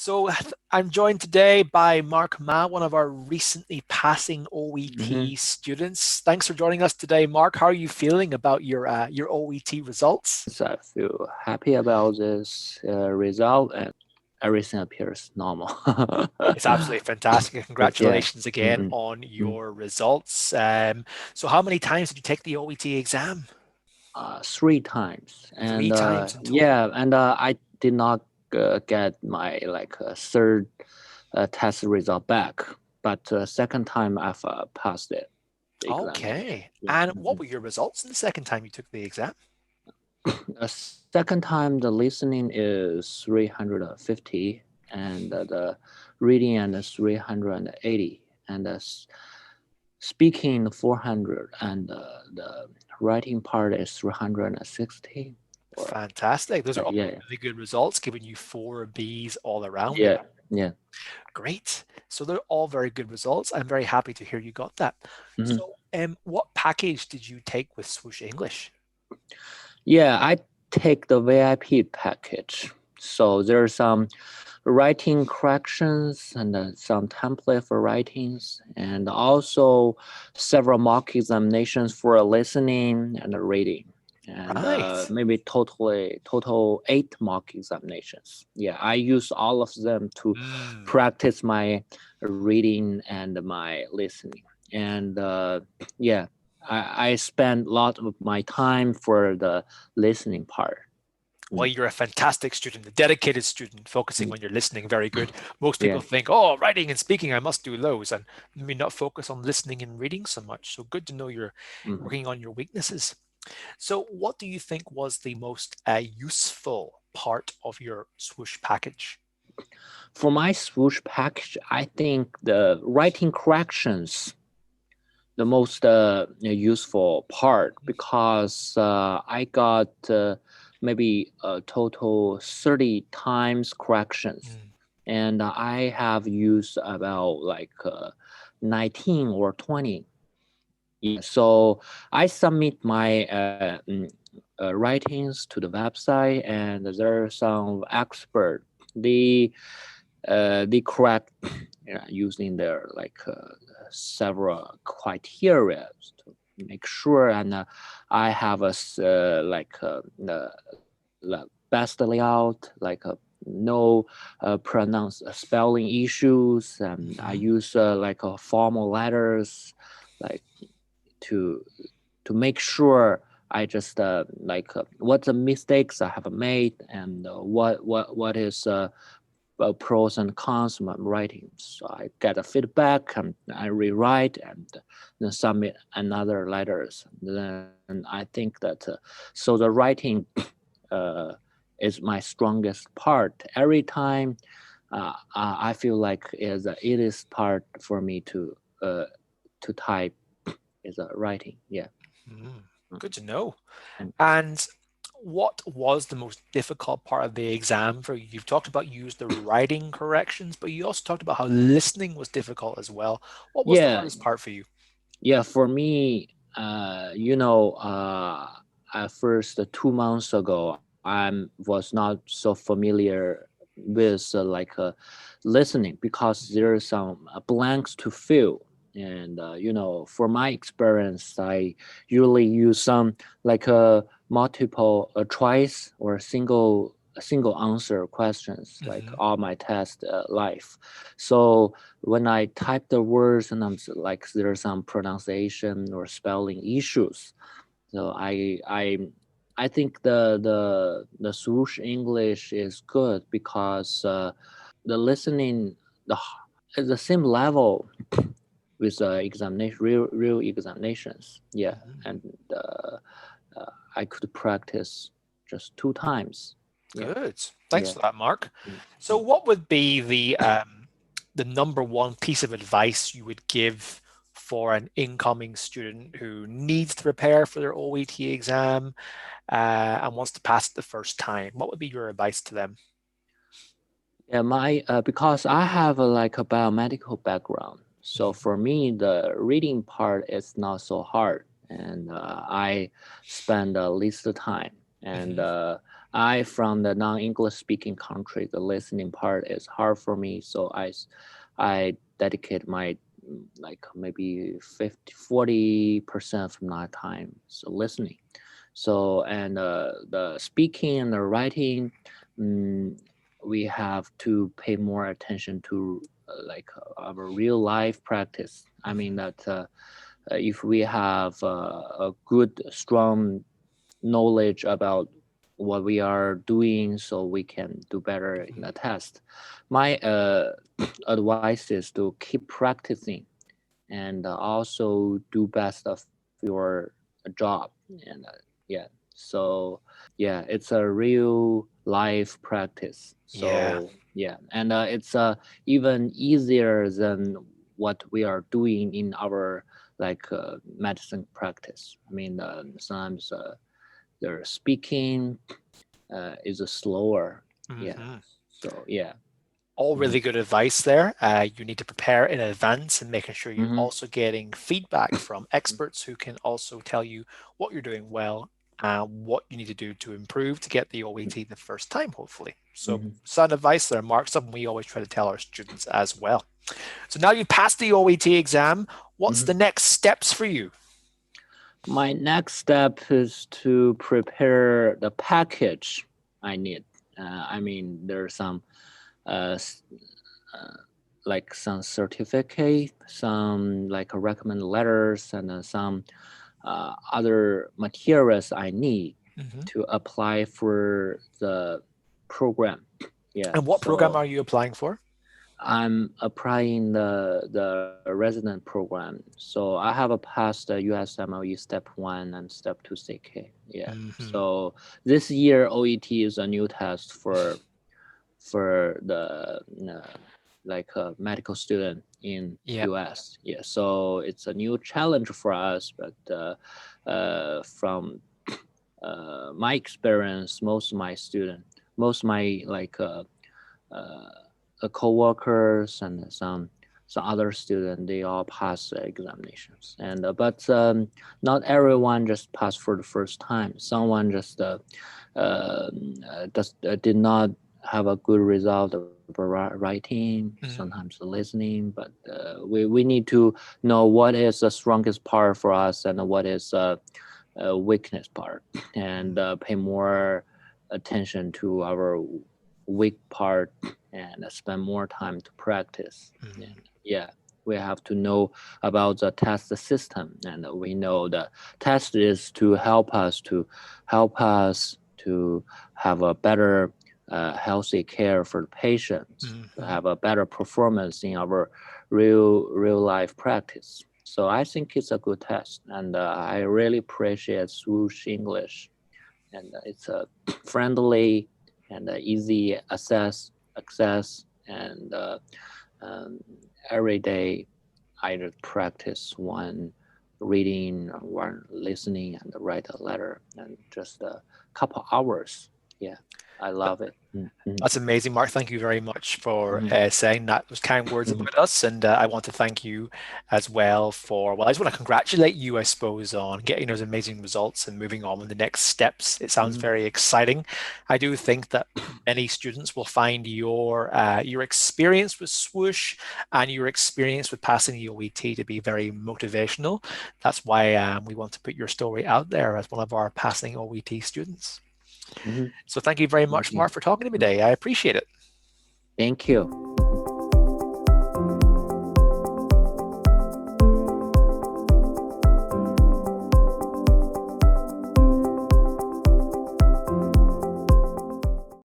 So I'm joined today by Mark Ma, one of our recently passing OET hmm students. Thanks for joining us today, Mark. How are you feeling about your OET results? So I feel happy about this result, and everything appears normal. It's absolutely fantastic. And Yeah. congratulations again Mm-mm. on Mm. your results. So how many times did you take the OET exam? Three times, Three and times in total. yeah, and I did not get my third test result back, but second time I've passed it, the examination. Okay. Yeah. And what were your results in the second time you took the exam? Second time the listening is 350, and the reading and 380, and speaking 400, and the writing part is 360. Or Fantastic. Those are all yeah, really good results, giving you four Bs all around. yeah, yeah. Great. So they're all very good results. I'm very happy to hear you got that. hmm So, what package did you take with Swoosh English? Yeah, I take the VIP package. So there's some writing corrections and some template for writings, and also several mock examinations for listening and reading, and Right. maybe total 8 mock examinations. Yeah, I use all of them to Mm. practice my reading and my listening, and yeah, I spend a lot of my time for the listening part. Well, Mm. you're a fantastic student, a dedicated student, focusing on your listening. Very good. Most people Yeah. think, oh, writing and speaking, I must do those, and maybe not focus on listening and reading so much. So good to know you're Mhm. working on your weaknesses. So, what do you think was the most useful part of your Swoosh package? For my swoosh package, I think the writing corrections the most useful part, because I got maybe a total 30 times corrections, Mm. and I have used about 19 or 20. Yeah, so I submit my writings to the website, and there are some expert. They they correct using their several criteria to make sure, and I have the best layout, no pronounce spelling issues, and I Mhm. use formal letters, like to make sure I just what the mistakes I have made, and what is pros and cons of my writing. So I get a feedback, and I rewrite, and then submit another letters. Then I think that so the writing uh, is my strongest part. Every time I feel like is the easiest part for me to type is writing. Yeah. Mm. Good to know. And And what was the most difficult part of the exam for you? You've talked about you used the writing corrections, but you also talked about how listening was difficult as well. What was the yeah, hardest part for you? yeah, for me, at first 2 months ago, I was not so familiar with listening, because there are some blanks to fill. And for my experience, I usually use some multiple choice or single answer questions, like Hmm. all my test life. So when I type the words, and there are some pronunciation or spelling issues. So I think the swoosh English is good, because the listening the at the same level with examination, real examinations. Yeah, Hmm. and I could practice just 2 times. Yeah, Good. Thanks yeah. for that, Mark. So, Mm-hmm. what would be the number one piece of advice you would give for an incoming student who needs to prepare for their OET exam and wants to pass it the first time? What would be your advice to them? Yeah, my because I have a biomedical background, so Mhm. for me the reading part is not so hard, and I spend least the time, and Mhm. I from the non-English speaking country, the listening part is hard for me. So I dedicate my like maybe 40% from my time so listening. So and the speaking and the writing, mm, we have to pay more attention to our real life practice. I mean Mhm. that if we have a good strong knowledge about what we are doing so we can do better in the test. My advice is to keep practicing and also do best of your job and yeah, so yeah, it's a real life practice, Yeah. so yeah, and it's even easier than what we are doing in our medicine practice. I mean sometimes their speaking is slower. Yeah. Mhm. So yeah. All Hmm. really good advice there. You need to prepare in advance and making sure you're Hmm. also getting feedback from experts who can also tell you what you're doing well and what you need to do to improve to get the OET the first time, hopefully. So, Hmm. sound advice there, Mark, something we always try to tell our students as well. So, now you've passed the OET exam, what's Hmm. the next steps for you? My next step is to prepare the package I need. I mean, there's some uh, s- uh, like some certificate, some like recommend letters, and some other materials I need Mhm. to apply for the program. Yeah, And what program so are you applying for? I'm applying the resident program. So I have a passed the USMLE step 1 and step 2 CK. Yeah. Mhm. So this year OET is a new test for the medical student in Yeah. US. Yeah. So it's a new challenge for us, but from my experience, most of my uh, co-workers and some other student, they all pass the examinations, and but not everyone just passed for the first time. Someone just did not have a good result of writing, Mhm. sometimes listening, but we need to know what is the strongest part for us and what is weakness part, and pay more attention to our weak part and spend more time to practice. Mhm. And yeah, we have to know about the test system, and we know the test is to help us to have a better healthy care for the patient, to Mhm. have a better performance in our real life practice. So I think it's a good test, and I really appreciate Swoosh English, and it's a friendly and easy access, and um, every day I just practice one reading, one listening, and write a letter, and just a couple hours. Yeah, I love it. Mm-hmm. That's amazing, Mark. Thank you very much for Hmm. saying that those kind words Hmm. about us. And I want to thank you as well for, well, I just want to congratulate you, I suppose, on getting those amazing results and moving on with the next steps. It sounds Hmm. very exciting. I do think that many students will find your experience with Swoosh and your experience with passing the OET to be very motivational. That's why we want to put your story out there as one of our passing OET students. Hmm. So thank you very Thank much, you. Mark, for talking to me today. I appreciate it. Thank you.